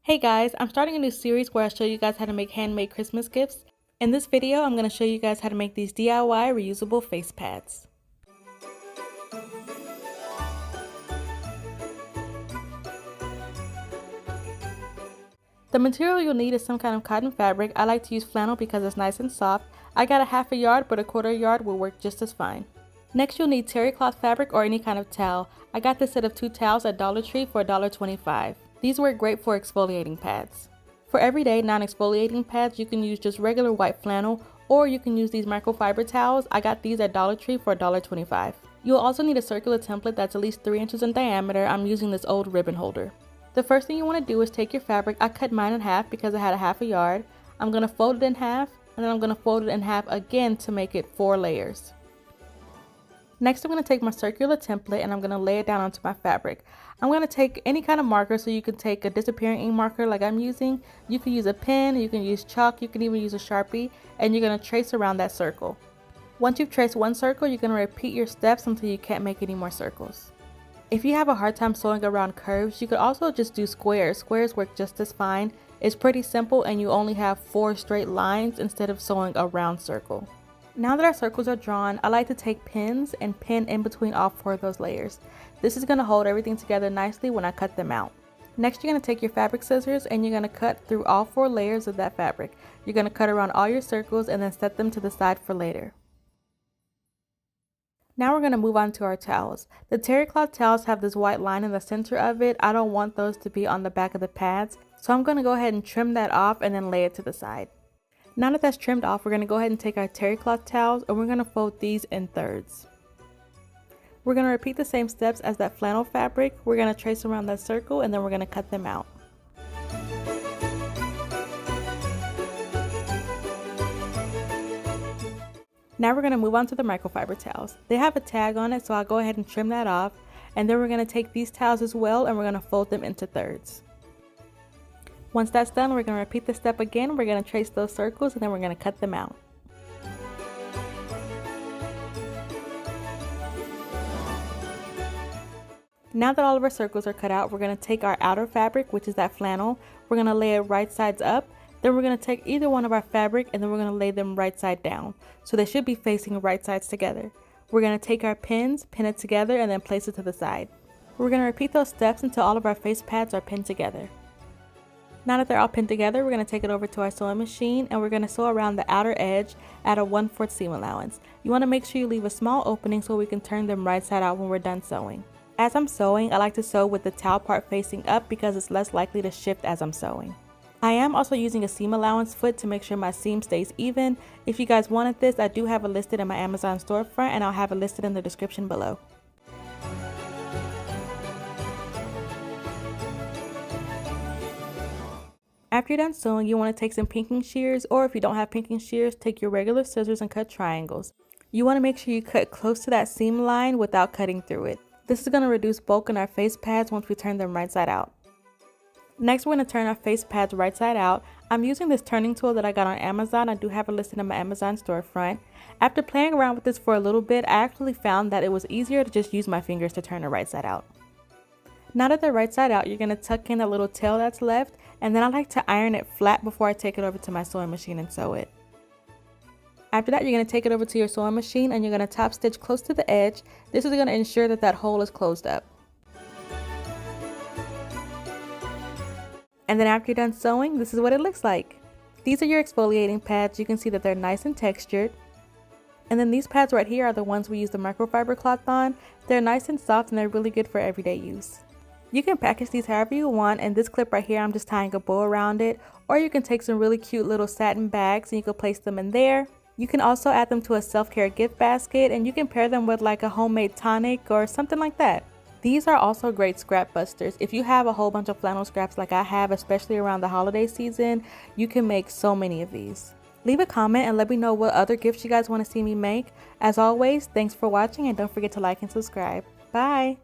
Hey guys, I'm starting a new series where I show you guys how to make handmade Christmas gifts. In this video, I'm going to show you guys how to make these DIY reusable face pads. The material you'll need is some kind of cotton fabric. I like to use flannel because it's nice and soft. I got a half a yard, but a quarter yard will work just as fine. Next, you'll need terry cloth fabric or any kind of towel. I got this set of 2 towels at Dollar Tree for $1.25. These work great for exfoliating pads. For everyday non-exfoliating pads, you can use just regular white flannel, or you can use these microfiber towels. I got these at Dollar Tree for $1.25. You'll also need a circular template that's at least 3 inches in diameter. I'm using this old ribbon holder. The first thing you want to do is take your fabric. I cut mine in half because I had a half a yard. I'm going to fold it in half, and then I'm going to fold it in half again to make it 4 layers. Next, I'm going to take my circular template and I'm going to lay it down onto my fabric. I'm going to take any kind of marker, so you can take a disappearing ink marker like I'm using. You can use a pen, you can use chalk, you can even use a Sharpie, and you're going to trace around that circle. Once you've traced one circle, you're going to repeat your steps until you can't make any more circles. If you have a hard time sewing around curves, you could also just do squares. Squares work just as fine. It's pretty simple and you only have 4 straight lines instead of sewing a round circle. Now that our circles are drawn, I like to take pins and pin in between all 4 of those layers. This is going to hold everything together nicely when I cut them out. Next, you're going to take your fabric scissors and you're going to cut through all 4 layers of that fabric. You're going to cut around all your circles and then set them to the side for later. Now we're going to move on to our towels. The terry cloth towels have this white line in the center of it. I don't want those to be on the back of the pads, so I'm going to go ahead and trim that off and then lay it to the side. Now that that's trimmed off, we're going to go ahead and take our terry cloth towels and we're going to fold these in thirds. We're going to repeat the same steps as that flannel fabric. We're going to trace around that circle and then we're going to cut them out. Now we're going to move on to the microfiber towels. They have a tag on it, so I'll go ahead and trim that off. And then we're going to take these towels as well and we're going to fold them into thirds. Once that's done, we're going to repeat the step again. We're going to trace those circles and then we're going to cut them out. Now that all of our circles are cut out, we're going to take our outer fabric, which is that flannel. We're going to lay it right sides up. Then we're going to take either one of our fabric and then we're going to lay them right side down. So they should be facing right sides together. We're going to take our pins, pin it together, and then place it to the side. We're going to repeat those steps until all of our face pads are pinned together. Now that they're all pinned together, we're going to take it over to our sewing machine and we're going to sew around the outer edge at a 1/4 seam allowance. You want to make sure you leave a small opening so we can turn them right side out when we're done sewing. As I'm sewing, I like to sew with the towel part facing up because it's less likely to shift as I'm sewing. I am also using a seam allowance foot to make sure my seam stays even. If you guys wanted this, I do have it listed in my Amazon storefront and I'll have it listed in the description below. After you're done sewing, you want to take some pinking shears, or if you don't have pinking shears, take your regular scissors and cut triangles. You want to make sure you cut close to that seam line without cutting through it. This is going to reduce bulk in our face pads once we turn them right side out. Next, we're going to turn our face pads right side out. I'm using this turning tool that I got on Amazon. I do have it listed in my Amazon storefront. After playing around with this for a little bit, I actually found that it was easier to just use my fingers to turn it right side out. Now that they're right side out, you're going to tuck in that little tail that's left, and then I like to iron it flat before I take it over to my sewing machine and sew it. After that, you're going to take it over to your sewing machine and you're going to top stitch close to the edge. This is going to ensure that that hole is closed up. And then after you're done sewing, this is what it looks like. These are your exfoliating pads. You can see that they're nice and textured. And then these pads right here are the ones we use the microfiber cloth on. They're nice and soft and they're really good for everyday use. You can package these however you want, and this clip right here, I'm just tying a bow around it. Or you can take some really cute little satin bags and you can place them in there. You can also add them to a self-care gift basket, and you can pair them with like a homemade tonic or something like that. These are also great scrap busters. If you have a whole bunch of flannel scraps like I have, especially around the holiday season, you can make so many of these. Leave a comment and let me know what other gifts you guys want to see me make. As always, thanks for watching and don't forget to like and subscribe. Bye!